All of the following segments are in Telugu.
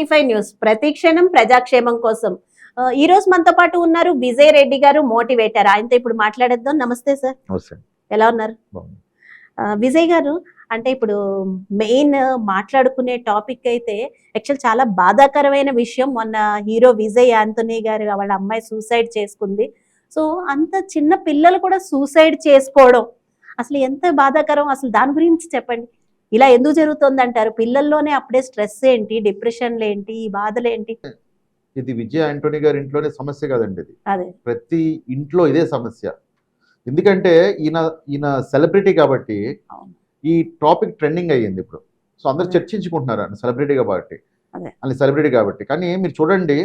45 న్యూస్ ప్రతిక్షణం ప్రజాక్షేమం కోసం. ఈ రోజు మనతో పాటు ఉన్నారు విజయ్ రెడ్డి గారు, మోటివేటర్. ఆయనతో ఇప్పుడు మాట్లాడేద్దాం. నమస్తే సార్, ఎలా ఉన్నారు? విజయ్ గారు, అంటే ఇప్పుడు మెయిన్ మాట్లాడుకునే టాపిక్ అయితే యాక్చువల్ చాలా బాధాకరమైన విషయం. మొన్న హీరో విజయ్ యాంథనీ గారు వాళ్ళ అమ్మాయి సూసైడ్ చేసుకుంది. సో అంత చిన్న పిల్లలు కూడా సూసైడ్ చేసుకోవడం అసలు ఎంత బాధాకరం. అసలు దాని గురించి చెప్పండి. ఇలా ఎందుకు జరుగుతుంది అంటారు? పిల్లల్లోనే అప్పుడే స్ట్రెస్ ఏంటి, డిప్రెషన్లు ఏంటి, ఈ బాధలు ఏంటి? ఇది విజయ్ యాంటోనీ గారి ఇంట్లోనే సమస్య కాదండి, ఇది అదే ప్రతి ఇంట్లో ఇదే సమస్య. ఎందుకంటే ఈయన సెలబ్రిటీ కాబట్టి ఈ టాపిక్ ట్రెండింగ్ అయ్యింది ఇప్పుడు. సో అందరు చర్చించుకుంటున్నారు అని సెలబ్రిటీ కాబట్టి, కానీ మీరు చూడండి,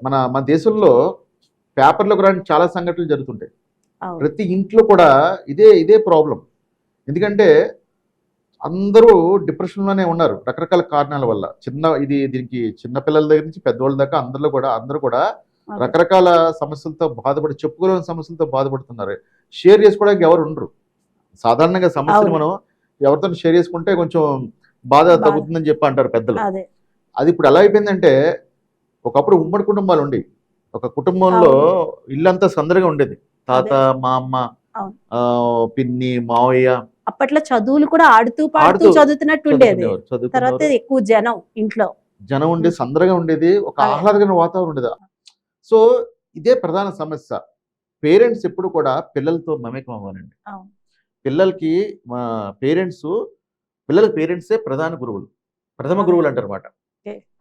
మన దేశంలో పేపర్లకు రాని చాలా సంఘటనలు జరుగుతుంటాయి. ప్రతి ఇంట్లో కూడా ఇదే ప్రాబ్లం. ఎందుకంటే అందరూ డిప్రెషన్లోనే ఉన్నారు రకరకాల కారణాల వల్ల. దీనికి చిన్నపిల్లల దగ్గర నుంచి పెద్దవాళ్ళ దాకా అందరూ కూడా రకరకాల సమస్యలతో చెప్పుకోలేని సమస్యలతో బాధపడుతున్నారు. షేర్ చేసుకోవడానికి ఎవరు ఉండరు. సాధారణంగా సమస్యలు మనం ఎవరితో షేర్ చేసుకుంటే కొంచెం బాధ తగ్గుతుందని చెప్పి అంటారు పెద్దలు. అది ఇప్పుడు ఎలా అయిపోయిందంటే, ఒకప్పుడు ఉమ్మడి కుటుంబాలు ఉండి ఒక కుటుంబంలో ఇల్లంతా సందడిగా ఉండేది. తాత, మా అమ్మ, పిన్ని, మావయ్య. అప్పట్లో చదువులు కూడా ఆడుతూ పాడుతూ చదువుతున్నట్టు ఉండేది. తర్వాత ఎక్కువ జనం ఉండే సందడిగా ఉండేది, ఒక ఆహ్లాదకరమైన వాతావరణం ఉండేది. సో ఇదే ప్రధాన సమస్య. పేరెంట్స్ ఎప్పుడు కూడా పిల్లలతో మమేకం అవ్వాలండి. పిల్లలకి పేరెంట్సే ప్రధాన గురువులు, ప్రథమ గురువులు అంటారు అన్నమాట.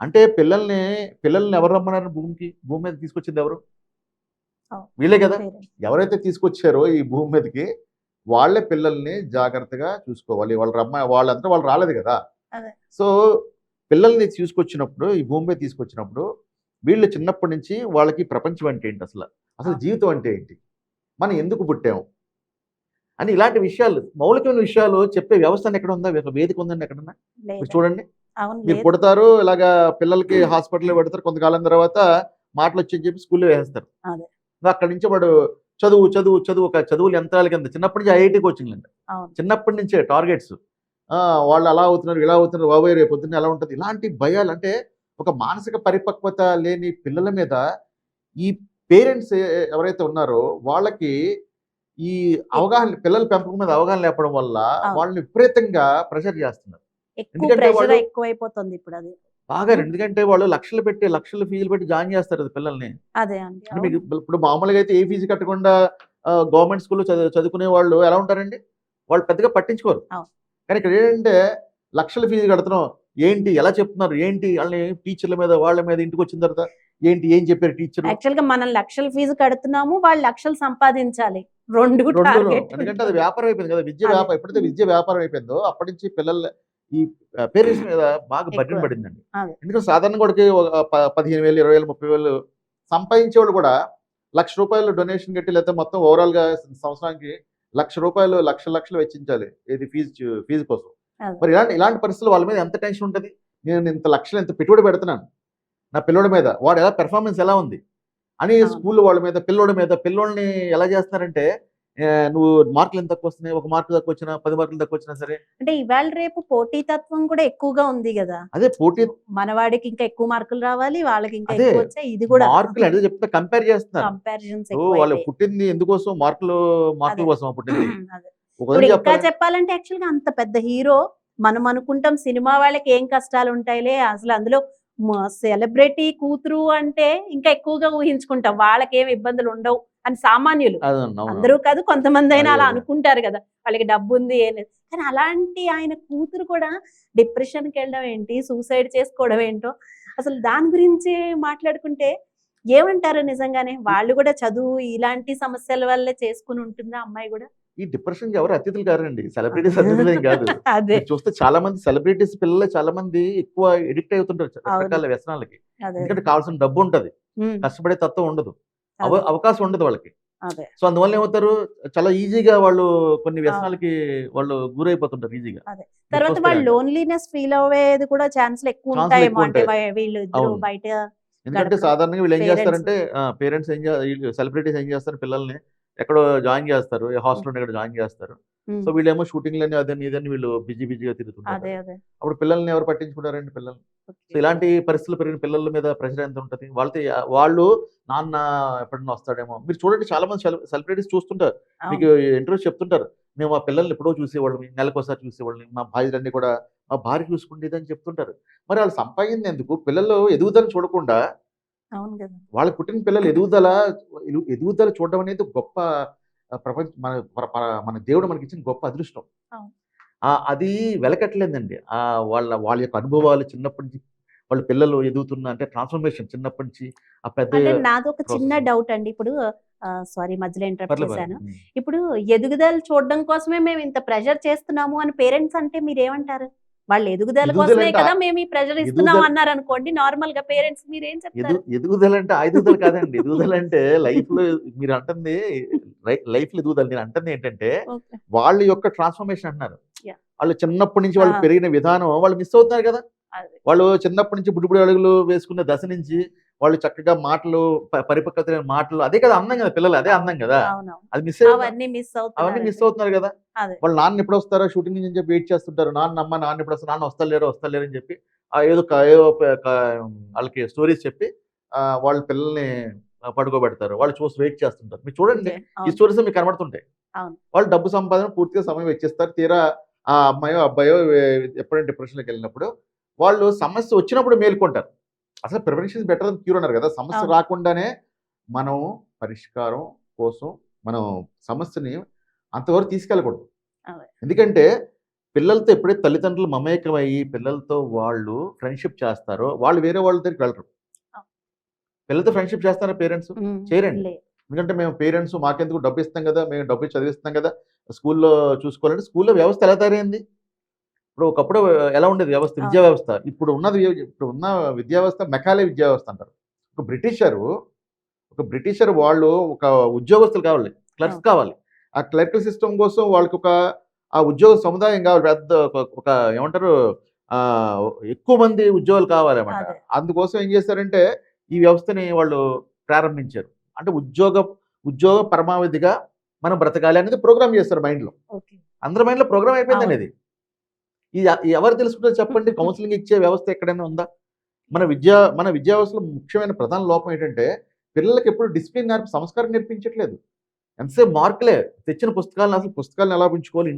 అంటే పిల్లల్ని ఎవరు రమ్మన్నారు? భూమి మీద తీసుకొచ్చింది ఎవరు? వీళ్ళే కదా. ఎవరైతే తీసుకొచ్చారో ఈ భూమి మీదకి వాళ్ళే పిల్లల్ని జాగ్రత్తగా చూసుకోవాలి. వాళ్ళు రాలేదు కదా. సో పిల్లల్ని తీసుకొచ్చినప్పుడు, ఈ భూమి మీద తీసుకొచ్చినప్పుడు వీళ్ళు చిన్నప్పటి నుంచి వాళ్ళకి ప్రపంచం అంటే ఏంటి, అసలు జీవితం అంటే ఏంటి, మనం ఎందుకు పుట్టాము అని ఇలాంటి విషయాలు, మౌలికమైన విషయాలు చెప్పే వ్యవస్థ ఎక్కడ ఉందా? వేదిక ఉందండి ఎక్కడన్నా? మీరు చూడండి, మీరు పుడతారు, ఇలాగా పిల్లలకి హాస్పిటల్లో పెడతారు, కొంతకాలం తర్వాత మాటలు వచ్చి చెప్పి స్కూల్లో వేసేస్తారు. అక్కడి నుంచి వాడు చదువు ఒక చదువులు యంత్రాల కింద చిన్నప్పటి నుంచి ఐఐటి కోచింగ్ అండి. చిన్నప్పటి నుంచే టార్గెట్స్. వాళ్ళు అలా అవుతున్నారు, ఇలా అవుతున్నారు, బాబోయ్ రేపు పొద్దున్న ఎలా ఉంటుంది, ఇలాంటి భయాలు. అంటే ఒక మానసిక పరిపక్వత లేని పిల్లల మీద ఈ పేరెంట్స్ ఎవరైతే ఉన్నారో వాళ్ళకి ఈ అవగాహన, పిల్లల పెంపకం మీద అవగాహన లేకపోవడం వల్ల వాళ్ళని విపరీతంగా ప్రెషర్ చేస్తున్నారు. ఎక్కువైపోతుంది ఇప్పుడు అది బాగా. ఎందుకంటే వాళ్ళు లక్షలు ఫీజులు పెట్టి జాయిన్ చేస్తారు పిల్లల్ని. మీకు ఇప్పుడు మామూలుగా అయితే ఏ ఫీజు కట్టకుండా గవర్నమెంట్ స్కూల్లో చదువుకునే వాళ్ళు ఎలా ఉంటారండి? వాళ్ళు పెద్దగా పట్టించుకోరు. కానీ ఇక్కడ ఏంటంటే లక్షల ఫీజు కడుతున్నాం, ఏంటి ఎలా చెప్తున్నారు, ఏంటి వాళ్ళని టీచర్ల మీద వాళ్ళ మీద ఇంటికి వచ్చిన తర్వాత ఏం చెప్పారు టీచర్? యాక్చువల్ గా మనం లక్షల ఫీజు కడుతున్నాము, వాళ్ళు లక్షలు సంపాదించాలి. ఎందుకంటే అది వ్యాపారం అయిపోయింది కదా. ఎప్పుడైతే విద్య వ్యాపారం అయిపోయిందో అప్పటి నుంచి పిల్లలు ఈ పేరెంట్స్ మీద బాగా బడ్జెట్ పడిందండి. ఎందుకంటే సాధారణంగా కూడా 15,000, 20,000, 30,000 సంపాదించేవాళ్ళు కూడా ₹1,00,000 డొనేషన్ కట్టి, లేకపోతే మొత్తం ఓవరాల్ గా సంవత్సరానికి ₹1,00,000 లక్షలు వెచ్చించాలి ఇది ఫీజు కోసం. మరి ఇలాంటి పరిస్థితులు వాళ్ళ మీద ఎంత టెన్షన్ ఉంటుంది? నేను ఇంత పెట్టుబడి పెడుతున్నాను నా పిల్లోడి మీద, వాడు ఎలా పెర్ఫార్మెన్స్ ఎలా ఉంది అని స్కూల్ వాళ్ళ మీద, పిల్లోడిని ఎలా చేస్తున్నారంటే, నువ్వు మార్కులు ఎంత తక్కువ వస్తున్నాయి, 1 మార్కు తక్కువ వచ్చినా, 10 మార్కులు తక్కువ వచ్చినా సరే. అంటే ఇవాళ రేపు పోటీతత్వం కూడా ఎక్కువగా ఉంది కదా. అదే పోటీ, మనవాడికి ఇంకా ఎక్కువ మార్కులు రావాలి, వాళ్ళకి ఇంకా ఎక్కువ వచ్చాయి. ఇది కూడా మార్కులు అదే చెప్తే కంపేర్ చేస్తున్నారు. వాళ్ళు పుట్టింది ఎందుకోసం? మార్కుల కోసం పుట్టింది. ఇంకా చెప్పాలంటే యాక్చువల్ గా అంత పెద్ద హీరో, మనం అనుకుంటాం సినిమా వాళ్ళకి ఏం కష్టాలు ఉంటాయిలే, అసలు అందులో సెలబ్రిటీ కూతురు అంటే ఇంకా ఎక్కువగా ఊహించుకుంటాం, వాళ్ళకి ఏమి ఇబ్బందులు ఉండవు అని సామాన్యులు. అందరూ కాదు, కొంతమంది అయినా అలా అనుకుంటారు కదా, వాళ్ళకి డబ్బు ఉంది ఏం లేదు. కానీ అలాంటి ఆయన కూతురు కూడా డిప్రెషన్కి వెళ్ళడం ఏంటి, సూసైడ్ చేసుకోవడం ఏంటో, అసలు దాని గురించి మాట్లాడుకుంటే ఏమంటారు? నిజంగానే వాళ్ళు కూడా చదువు ఇలాంటి సమస్యల వల్లే చేసుకుని ఉంటుందా అమ్మాయి కూడా? ఈ డిప్రెషన్ ఎవరు అతిథులు కారండి, సెలబ్రిటీస్ అతిథులు ఏం కాదు. చూస్తే చాలా మంది సెలబ్రిటీస్ పిల్లలు చాలా మంది ఎక్కువ ఎడిక్ట్ అవుతుంటారు రకరకాల వ్యసనాలకి. ఎందుకంటే కావాల్సిన డబ్బు ఉంటది, కష్టపడే తత్వం ఉండదు, అవకాశం ఉండదు వాళ్ళకి. సో అందువల్ల ఏమవుతారు, చాలా ఈజీగా వాళ్ళు కొన్ని వ్యసనాలకి వాళ్ళు గురైపోతుంటారు ఈజీగా. తర్వాత వాళ్ళు లోన్లీనెస్ ఫీల్ అవ్వేది కూడా ఛాన్సులు ఎక్కువ ఉంటాయేమో. అంటే వీళ్ళు ఇద్దరు బయట, ఎందుకంటే సాధారణంగా వీళ్ళు ఏం చేస్తారంటే, పేరెంట్స్ సెలబ్రిటీస్ ఏం చేస్తారు, పిల్లల్ని ఎక్కడో జాయిన్ చేస్తారు, హాస్టల్ ఇక్కడ జాయిన్ చేస్తారు. సో వీళ్ళేమో షూటింగ్లని అదని ఇదని వీళ్ళు బిజీగా తిరుగుతుంటారు. అదే అదే అప్పుడు పిల్లల్ని ఎవరు పట్టించుకుంటారండి పిల్లల్ని? So okay. ఇలాంటి పరిస్థితులు పెరిగిన పిల్లల మీద ప్రెషర్ ఎంత ఉంటుంది? వాళ్ళతో వాళ్ళు నాన్న ఎప్పుడన్నా వస్తాడేమో. మీరు చూడండి చాలా మంది సెలబ్రిటీస్ చూస్తుంటారు. మీకు అవును. ఇంటర్వ్యూస్ చెప్తుంటారు. మేము మా పిల్లల్ని ఎప్పుడో చూసేవాళ్ళమి, నెలకోసారి చూసేవాళ్ళని, మా భార్యలన్నీ కూడా మా భార్య చూసుకుంటేదని చెప్తుంటారు. మరి వాళ్ళు సంపాదించింది ఎందుకు? పిల్లలు ఎదుగుదలని చూడకుండా అవును కదా. వాళ్ళకి పుట్టిన పిల్లలు ఎదుగుదల చూడడం అనేది గొప్ప ప్రపంచ మన మన దేవుడు మనకిచ్చిన గొప్ప అదృష్టం. అవును. అది వెలకట్టలేదండి. వాళ్ళ యొక్క అనుభవాలు చిన్నప్పటి నుంచి వాళ్ళ పిల్లలు ఎదుగుతున్న అంటే ట్రాన్స్‌ఫర్మేషన్ చిన్నప్పటి నుంచి ఆ పెద్ద అంటే నాదొక చిన్న ప్రాసెస్. డౌట్ అండి. ఇప్పుడు సారీ మధ్యలో ఇంటరప్ట్ పర్లేదు చేశాను. పర్లేదు. ఇప్పుడు ఎదుగుదల చూడడం కోసమే మేము ఇంత ప్రెషర్ చేస్తున్నాము అని పేరెంట్స్ అంటే మీరేమంటారు? వాళ్ళ ఎదుగుదల ఎదుగుదల కోసమే అంటే కదా మేము ఈ ప్రెషర్ ఇస్తున్నాం ఎదుగుదల అన్నారనుకోండి. నార్మల్‌గా పేరెంట్స్ మీరేం చెప్తారు? ఎదుగుదల అంటే ఆ ఎదుగుదల కాదండి. ఎదుగుదల అంటే లైఫ్‌లో మీరు అంటుంది లైఫ్‌లో ఎదుగుదల. నేను అంటుంది ఏంటంటే ఓకే. వాళ్ళ యొక్క ట్రాన్స్‌ఫర్మేషన్ అంటున్నారు. యాహ్! వాళ్ళు చిన్నప్పటి నుంచి వాళ్ళు ఆ! పెరిగిన విధానం వాళ్ళు మిస్ అవుతున్నారు కదా! అదే. వాళ్ళు చిన్నప్పటి నుంచి బుడిబుడి అడుగులు వేసుకున్న దశ నుంచి వాళ్ళు చక్కగా మాటలు పరిపక్వత లేని మాటలు అదే కదా అందం కదా పిల్లలు అదే అందం కదా! అవునవును. అది మిస్ అవుతున్నారు. అవన్నీ మిస్ అవన్నీ మిస్ అవుతున్నారండి. అవుతున్నారు కదా! అదే. వాళ్ళ నాన్న ఎప్పుడొస్తారో షూటింగ్ నుంచి అని చెప్పి వెయిట్ చేస్తుంటారు. నాన్న ఎప్పుడొస్తారు? నాన్న వస్తలేరు అని చెప్పి ఏదో ఆళ్ళకి స్టోరీస్ చెప్పి వాళ్ళ పిల్లల్ని పడుకోబెడతారు. వాళ్ళు చూసి వెయిట్ చేస్తుంటారు. మీరు చూడండి ఓకే. ఈ అవును. స్టోరీసే మీకు కనబడుతుంటాయి. అవును. వాళ్ళు డబ్బు సంపాదన పూర్తిగా సమయం వెచ్చిస్తారు. తీరా ఆ అమ్మాయో, అబ్బాయో ఎప్పుడైనా డిప్రెషన్‌లోకెళ్ళినప్పుడు వాళ్ళు సమస్య వచ్చినప్పుడు మేలుకుంటారు. అసలు prevention is better than cure అన్నారు కదా! సమస్య అవును. రాకుండానే మనం పరిష్కారం కోసం మనం సమస్యని అంతవరకు తీసుకెళ్ళకూడదు. అదే. ఎందుకంటే పిల్లలతో ఎప్పుడైతే తల్లిదండ్రులు మమేకమయ్యి పిల్లలతో వాళ్ళు ఫ్రెండ్‌షిప్ చేస్తారో వాళ్ళు వేరే వాళ్ళ దగ్గరికి వెళ్ళరు. అవును. పిల్లలతో ఫ్రెండ్‌షిప్ చేస్తారా పేరెంట్స్? హ్మ్. చేయరండి. లే ఎందుకంటే మేము పేరెంట్స్ మాకెందుకు డబ్బిస్తాం గదా! మేము డబ్బిచ్చి చదివిస్తున్నాం గదా! స్కూల్‌లో చూసుకోవాలంటే స్కూల్‌లో వ్యవస్థ ఎలా తయారైంది? ఇప్పుడు ఒకప్పుడు ఎలా ఉండేది వ్యవస్థ, విద్యా అవును. వ్యవస్థ. ఇప్పుడున్న విద్యా వ్యవస్థ మెకాలే విద్యా వ్యవస్థ అంటారు. ఒక బ్రిటిషరు, ఒక బ్రిటిషర్ వాళ్ళు ఒక ఉద్యోగస్తులు కావాలి. క్లర్క్స్ అవును. కావాలి. ఆ క్లర్క్ సిస్టమ్ కోసం వాళ్ళకొక ఆ ఉద్యోగ సముదాయం కావాలి. పెద్ద ఒక ఏమంటారు ఆహ్, ఎక్కువ మంది ఉద్యోగాలు కావాలన్నమాట. అదే. అందుకోసం ఏం చేశారంటే ఈ వ్యవస్థని వాళ్ళు ప్రారంభించారు. అంటే ఉద్యోగ పరమావధిగా మనం బ్రతకాలి అనేది ప్రోగ్రామ్ చేస్తారు మైండ్‌లో. ఓకే. అందరి మైండ్‌లో ప్రోగ్రామ్ అయిపోయిందండి అవును. అది. ఎవరు తెలుసుకుంటారో చెప్పండి? కౌన్సెలింగ్ ఇచ్చే వ్యవస్థ ఎక్కడైనా ఉందా? మన విద్యా వ్యవస్థలో ముఖ్యమైన ప్రధాన లోపం ఏంటంటే, పిల్లలకి ఎప్పుడు డిసిప్లిన్ సంస్కారం నేర్పించట్లేదు. ఎంతసేపు మార్కులే. తెచ్చిన పుస్తకాలను ఎలా ఉంచుకోవాలి,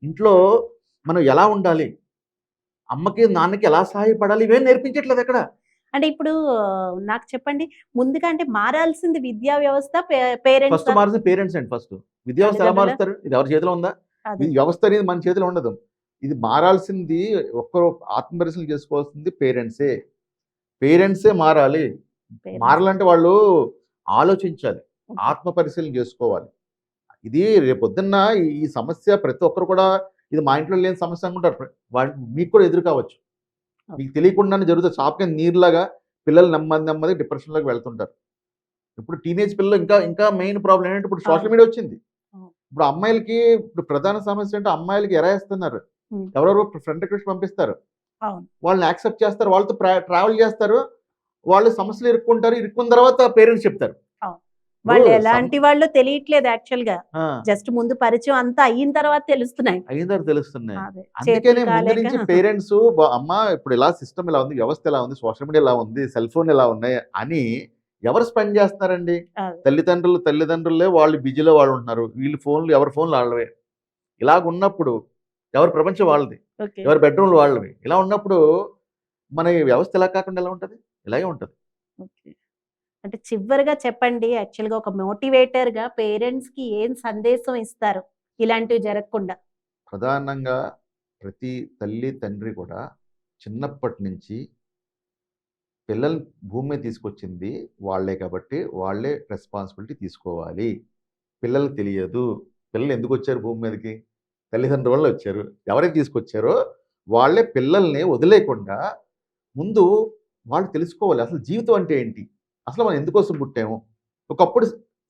ఇంట్లో మనం ఎలా ఉండాలి, అమ్మకి, నాన్నకి ఎలా సహాయపడాలి, ఇవేం నేర్పించట్లేదు ఎక్కడ. అంటే ఇప్పుడు నాకు చెప్పండి. ముందుగా అంటే మారాల్సింది విద్యా వ్యవస్థ, ఫస్ట్ పేరెంట్సా? మారాల్సింది పేరెంట్స్ అండి ఫస్ట్. విద్యా వ్యవస్థ ఎలా తల్లిదండ్రులా? మారుస్తారు? ఇది ఎవరి చేతిలో ఉందా? ఈ అదే. వ్యవస్థ అనేది మన చేతిలో ఉండదు. ఇది మారాల్సింది ఒక్కరు ఆత్మపరిశీలన చేసుకోవాల్సింది పేరెంట్సే. పేరెంట్సే మారాలి. పేరెంట్స్. మారాలంటే వాళ్ళు ఆలోచించాలి. ఓకే. ఆత్మ పరిశీలన చేసుకోవాలి. ఇది రేపొద్దున్న ఈ సమస్య ప్రతి ఒక్కరు కూడా ఇది మా ఇంట్లో లేని సమస్య అనుకుంటారు. మీకు కూడా ఎదురు కావచ్చు. ఓకే. మీకు తెలియకుండానే జరుగుతుంది. చాపకి నీరులాగా పిల్లలు నెమ్మదిగా డిప్రెషన్‌లోకి వెళ్తుంటారు. ఇప్పుడు టీనేజ్ పిల్లలు ఇంకా మెయిన్ ప్రాబ్లమ్ ఏంటంటే ఇప్పుడు సోషల్ అవును. మీడియా వచ్చింది. అవును. ఇప్పుడు అమ్మాయిలకి ప్రధాన సమస్య అంటే అమ్మాయిలకి ఎరేస్తున్నారు. హ్మ్. ఎవరెవరో ఫ్రెండ్ రిక్వెస్ట్ పంపిస్తారు. అవును. వాళ్ళని యాక్సెప్ట్ చేస్తారు. వాళ్ళతో ట్రావెల్ చేస్తారు. వాళ్ళు సమస్యలు ఇరుక్కుంటారు. ఇరుక్కున్న తర్వాత పేరెంట్స్ చెప్తారు. అవును. ఇప్పుడు వాళ్ళు ఎలాంటి వాళ్ళో తెలియట్లేదు యాక్చువల్‌గా. ఆ! జస్ట్ ముందు పరిచయం అంతా అయిన తర్వాత తెలుస్తున్నాయి. అయిన తర్వాత తెలుస్తున్నాయి. అదే. చేతులు అందుకనే ముందు కాలేక నుంచి పేరెంట్స్ అమ్మ ఇప్పుడు ఇలా సిస్టమ్ ఇలా ఉంది, వ్యవస్థ ఇలా ఉంది, సోషల్ మీడియా ఇలా ఉంది, సెల్ ఫోన్ ఇలా ఉన్నాయి అని ఎవరు స్పెండ్ చేస్తున్నారండి? అదే. తల్లిదండ్రులే వాళ్ళు బిజీలో వాళ్ళు ఉంటున్నారు. ఎవరి ఫోన్‌లు ఆళ్ళవే. ఇలాగున్నప్పుడు ఎవరి ప్రపంచం వాళ్ళది. ఓకే. ఎవరి బెడ్‌రూమ్‌లు వాళ్ళవి. ఇలా ఉన్నప్పుడు మన ఈ వ్యవస్థ ఇలా కాకుండా ఎలా ఉంటది? ఇలాగే ఉంటది. ఓకే. అంటే చివరగా చెప్పండి యాక్చువల్‌గా ఒక మోటివేటర్‌గా పేరెంట్స్‌కి ఏం సందేశం ఇస్తారు? ఇలాంటివి జరగకుండా? ప్రధానంగా ప్రతి తల్లి, తండ్రి కూడా చిన్నప్పటి నుంచి పిల్లల్ని భూమి మీద తీసుకొచ్చింది వాళ్ళే కాబట్టి, వాళ్ళే రెస్పాన్సిబిలిటీ తీసుకోవాలి. పిల్లలకి తెలియదు. పిల్లలు ఎందుకొచ్చారు భూమి మీదకి? తల్లిదండ్రుల వల్ల వచ్చారు. ఎవరైతే తీసుకొచ్చారో వాళ్ళే పిల్లల్ని వదిలేయకుండా ముందు వాళ్ళు తెలుసుకోవాలి. అసలు జీవితం అంటే ఏంటి? అసలు మనం ఎందుకోసం పుట్టాము? ఒకప్పుడు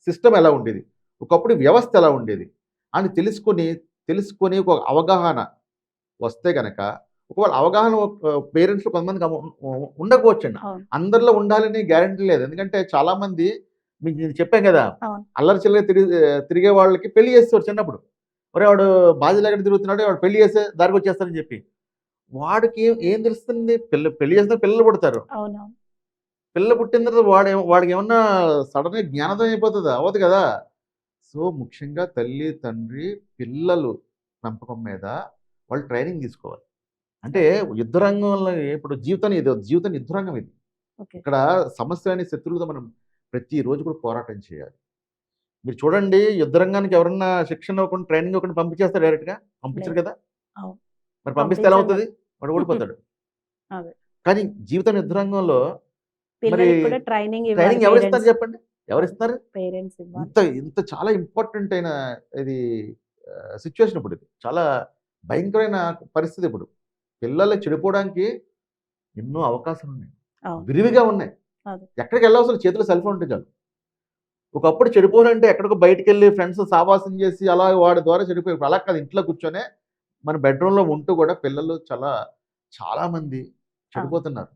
సిస్టమ్ ఎలా ఉండేది? ఒకప్పుడు వ్యవస్థ ఎలా ఉండేది? అని తెలుసుకొని ఒక అవగాహన వస్తే గనక ఒకవేళ అవగాహన పేరెంట్స్‌లో కొంతమందికి ఉండకపోవచ్చండి. అవును. అందరిలో ఉండాలని గ్యారంటీ లేదు. ఎందుకంటే చాలామంది మీకు నేను చెప్పాను గదా! అవును. అల్లరి చిల్లరగా తిరిగే వాళ్ళకి పెళ్లి చేసేవారు చిన్నప్పుడు. ఒరే వాడు బాధ్యత లేకుండా తిరుగుతున్నాడు, వాడు పెళ్లి చేసే దారికి వచ్చేస్తారని చెప్పి. వాడికి ఏం తెలుస్తుంది? పెళ్లి చేస్తే పిల్లలు పుడతారు. అవునవును. పిల్లలు పుట్టిన తర్వాత వాడికి ఏమన్నా సడన్గా జ్ఞానోదయం అయిపోతుందా? అవ్వదు కదా. సో ముఖ్యంగా తల్లి తండ్రి పిల్లలు పెంపకం మీద వాళ్ళు ట్రైనింగ్ తీసుకోవాలి. అంటే యుద్ధ రంగంలో ఇప్పుడు జీవితం యుద్ధరంగం ఇది. ఓకే. ఇక్కడ సమస్యలని శత్రువులతో మనం ప్రతిరోజు కూడా పోరాటం చేయాలి. మీరు చూడండి, యుద్ధ రంగానికి ఎవరన్నా శిక్షణ ఇవ్వకుండా ట్రైనింగ్ ఇవ్వకుండా పంపించేస్తారు డైరెక్ట్గా? పంపించరు కదా. అవును. మరి పంపిస్తే ఎలా పంపించరు. అవుతుంది? వాడు ఓడిపోతాడు. అదే. కానీ జీవితం యుద్ధ రంగంలో మరి పిల్లలకి కూడా ట్రైనింగ్ ఇవ్వాలి. ట్రైనింగ్ ఎవరిస్తారు చెప్పండి? ఎవరిస్తారు? పేరెంట్స్ ఇవ్వాలి. ఇంత ఇంత చాలా ఇంపార్టెంట్ అయిన ఇది సిచ్యువేషన్ ఇప్పుడు. ఇది చాలా భయంకరమైన పరిస్థితి ఇప్పుడు. పిల్లలు చెడిపోవడానికి ఎన్నో అవకాశాలు ఉన్నాయి, అవును. విరివిగా ఉన్నాయి. అదే. ఎక్కడికి వెళ్ళవసరం, చేతిలో సెల్ ఫోన్ ఉంటే చాలు. ఒకప్పుడు చెడిపోవాలంటే ఎక్కడికో బయటికి వెళ్ళి ఫ్రెండ్స్ సావాసం చేసి అలా వాడి ద్వారా చెడిపోయి, ఇప్పుడు అలా కాదు, ఇంట్లో కూర్చొనే మన బెడ్రూమ్లో ఉంటూ కూడా పిల్లలు చాలా మంది చెడిపోతున్నారు.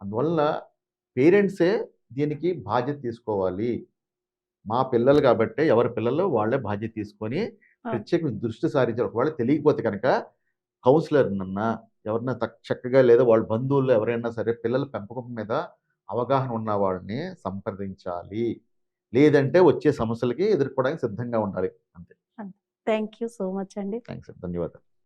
అందువల్ల పేరెంట్సే దీనికి బాధ్యత తీసుకోవాలి. మా పిల్లలు కాబట్టి ఎవరి పిల్లలు వాళ్ళే బాధ్యత తీసుకొని ప్రత్యేక దృష్టి సారించాలి. ఒకవేళ తెలియకపోతే కనుక కౌన్సిలర్‌నన్నా ఎవరన్నా చక్కగా, లేదా వాళ్ళ బంధువుల్లో ఎవరైనా సరే పిల్లల పెంపకం మీద అవగాహన ఉన్న వాళ్ళని సంప్రదించాలి. లేదంటే వచ్చే సమస్యలకి ఎదుర్కోవడానికి సిద్ధంగా ఉండాలి. అంతే. థ్యాంక్ యూ సో మచ్ అండి. థాంక్స్. ధన్యవాదాలు.